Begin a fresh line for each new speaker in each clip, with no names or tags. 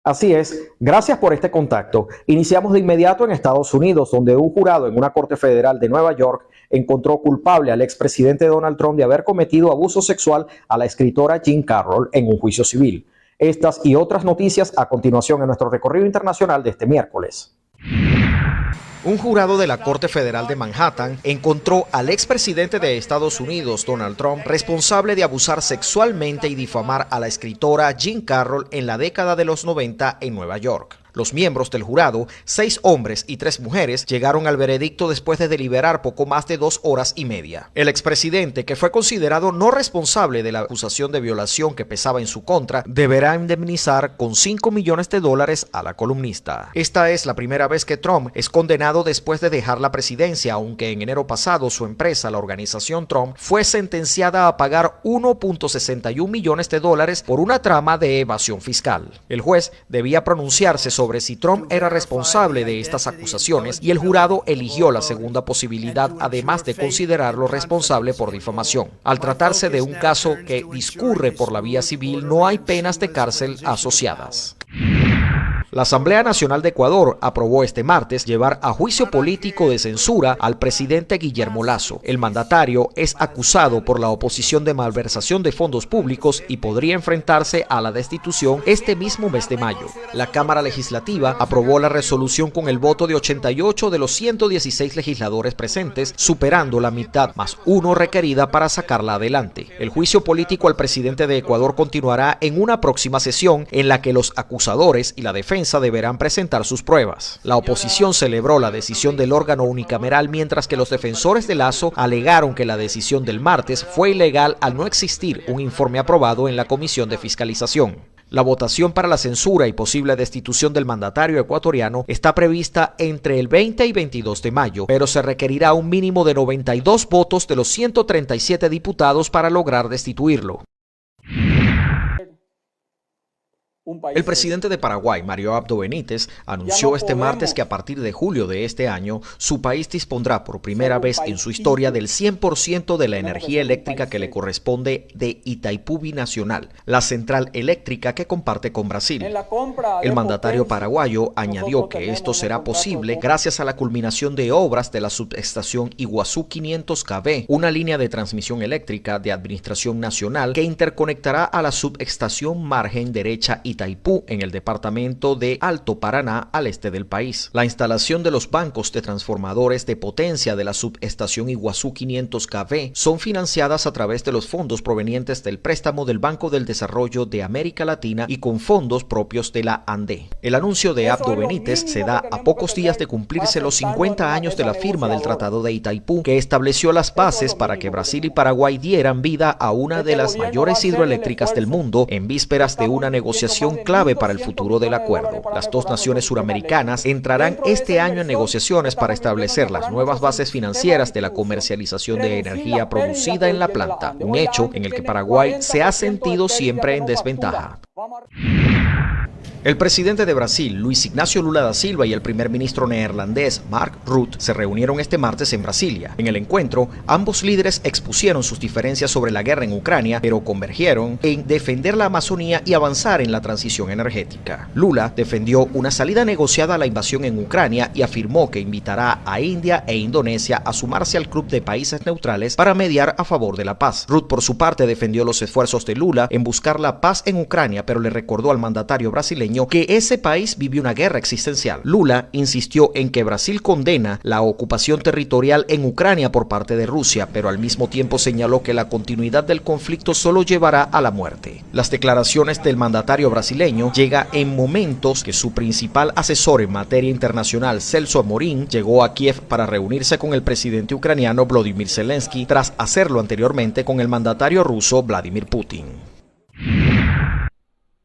Así es, gracias por este contacto. Iniciamos de inmediato en Estados Unidos, donde un jurado en una corte federal de Nueva York encontró culpable al expresidente Donald Trump de haber cometido abuso sexual a la escritora Jean Carroll en un juicio civil. Estas y otras noticias a continuación en nuestro recorrido internacional de este miércoles.
Un jurado de la Corte Federal de Manhattan encontró al expresidente de Estados Unidos, Donald Trump, responsable de abusar sexualmente y difamar a la escritora Jean Carroll en la década de los 90 en Nueva York. Los miembros del jurado, 6 hombres y 3 mujeres, llegaron al veredicto después de deliberar poco más de 2 horas y media. El expresidente, que fue considerado no responsable de la acusación de violación que pesaba en su contra, deberá indemnizar con $5 millones a la columnista. Esta es la primera vez que Trump es condenado después de dejar la presidencia, aunque en enero pasado su empresa, la organización Trump, fue sentenciada a pagar $1.61 millones por una trama de evasión fiscal. El juez debía pronunciarse sobre si Trump era responsable de estas acusaciones y el jurado eligió la segunda posibilidad, además de considerarlo responsable por difamación. Al tratarse de un caso que discurre por la vía civil, no hay penas de cárcel asociadas. La Asamblea Nacional de Ecuador aprobó este martes llevar a juicio político de censura al presidente Guillermo Lasso. El mandatario es acusado por la oposición de malversación de fondos públicos y podría enfrentarse a la destitución este mismo mes de mayo. La Cámara Legislativa aprobó la resolución con el voto de 88 de los 116 legisladores presentes, superando la mitad más 1 requerida para sacarla adelante. El juicio político al presidente de Ecuador continuará en una próxima sesión en la que los acusadores y la defensa deberán presentar sus pruebas. La oposición celebró la decisión del órgano unicameral, mientras que los defensores de Lasso alegaron que la decisión del martes fue ilegal al no existir un informe aprobado en la Comisión de Fiscalización. La votación para la censura y posible destitución del mandatario ecuatoriano está prevista entre el 20 y 22 de mayo, pero se requerirá un mínimo de 92 votos de los 137 diputados para lograr destituirlo. El presidente de Paraguay, Mario Abdo Benítez, anunció este martes que a partir de julio de este año, su país dispondrá por primera vez en su historia del 100% de la energía eléctrica que le corresponde de Itaipú Binacional, la central eléctrica que comparte con Brasil. El mandatario paraguayo añadió que esto será posible gracias a la culminación de obras de la subestación Iguazú 500 kV, una línea de transmisión eléctrica de administración nacional que interconectará a la subestación margen derecha Itaipú en el departamento de Alto Paraná al este del país. La instalación de los bancos de transformadores de potencia de la subestación Iguazú 500 kV son financiadas a través de los fondos provenientes del préstamo del Banco del Desarrollo de América Latina y con fondos propios de la ANDE. El anuncio de Abdo Benítez se da a pocos días de cumplirse los 50 años de la firma del Tratado de Itaipú, que estableció las bases para que Brasil y Paraguay dieran vida a una de las mayores hidroeléctricas del mundo en vísperas de una negociación clave para el futuro del acuerdo. Las dos naciones suramericanas entrarán este año en negociaciones para establecer las nuevas bases financieras de la comercialización de energía producida en la planta, un hecho en el que Paraguay se ha sentido siempre en desventaja. El presidente de Brasil, Luiz Inácio Lula da Silva, y el primer ministro neerlandés, Mark Rutte, se reunieron este martes en Brasilia. En el encuentro, ambos líderes expusieron sus diferencias sobre la guerra en Ucrania, pero convergieron en defender la Amazonía y avanzar en la transición energética. Lula defendió una salida negociada a la invasión en Ucrania y afirmó que invitará a India e Indonesia a sumarse al club de países neutrales para mediar a favor de la paz. Rutte, por su parte, defendió los esfuerzos de Lula en buscar la paz en Ucrania, pero le recordó al mandatario brasileño que ese país vive una guerra existencial. Lula insistió en que Brasil condena la ocupación territorial en Ucrania por parte de Rusia, pero al mismo tiempo señaló que la continuidad del conflicto solo llevará a la muerte. Las declaraciones del mandatario brasileño llegan en momentos que su principal asesor en materia internacional, Celso Amorín, llegó a Kiev para reunirse con el presidente ucraniano Volodymyr Zelensky, tras hacerlo anteriormente con el mandatario ruso Vladimir Putin.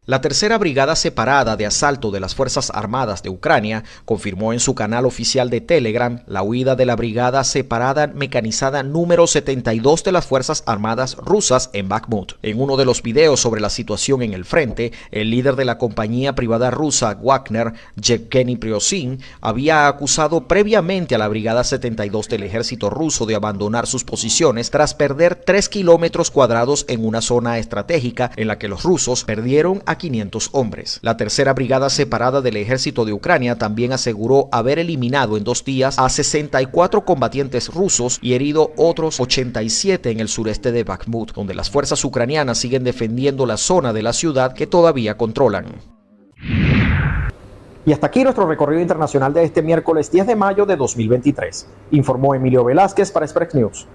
La tercera brigada separada de asalto de las Fuerzas Armadas de Ucrania confirmó en su canal oficial de Telegram la huida de la brigada separada mecanizada número 72 de las Fuerzas Armadas rusas en Bakhmut. En uno de los videos sobre la situación en el frente, el líder de la compañía privada rusa Wagner, Yevgeny Prigozhin, había acusado previamente a la brigada 72 del ejército ruso de abandonar sus posiciones tras perder 3 kilómetros cuadrados en una zona estratégica en la que los rusos perdieron a a 500 hombres. La tercera brigada separada del ejército de Ucrania también aseguró haber eliminado en 2 días a 64 combatientes rusos y herido otros 87 en el sureste de Bakhmut, donde las fuerzas ucranianas siguen defendiendo la zona de la ciudad que todavía controlan.
Y hasta aquí nuestro recorrido internacional de este miércoles 10 de mayo de 2023. Informó Emilio Velázquez para Express News.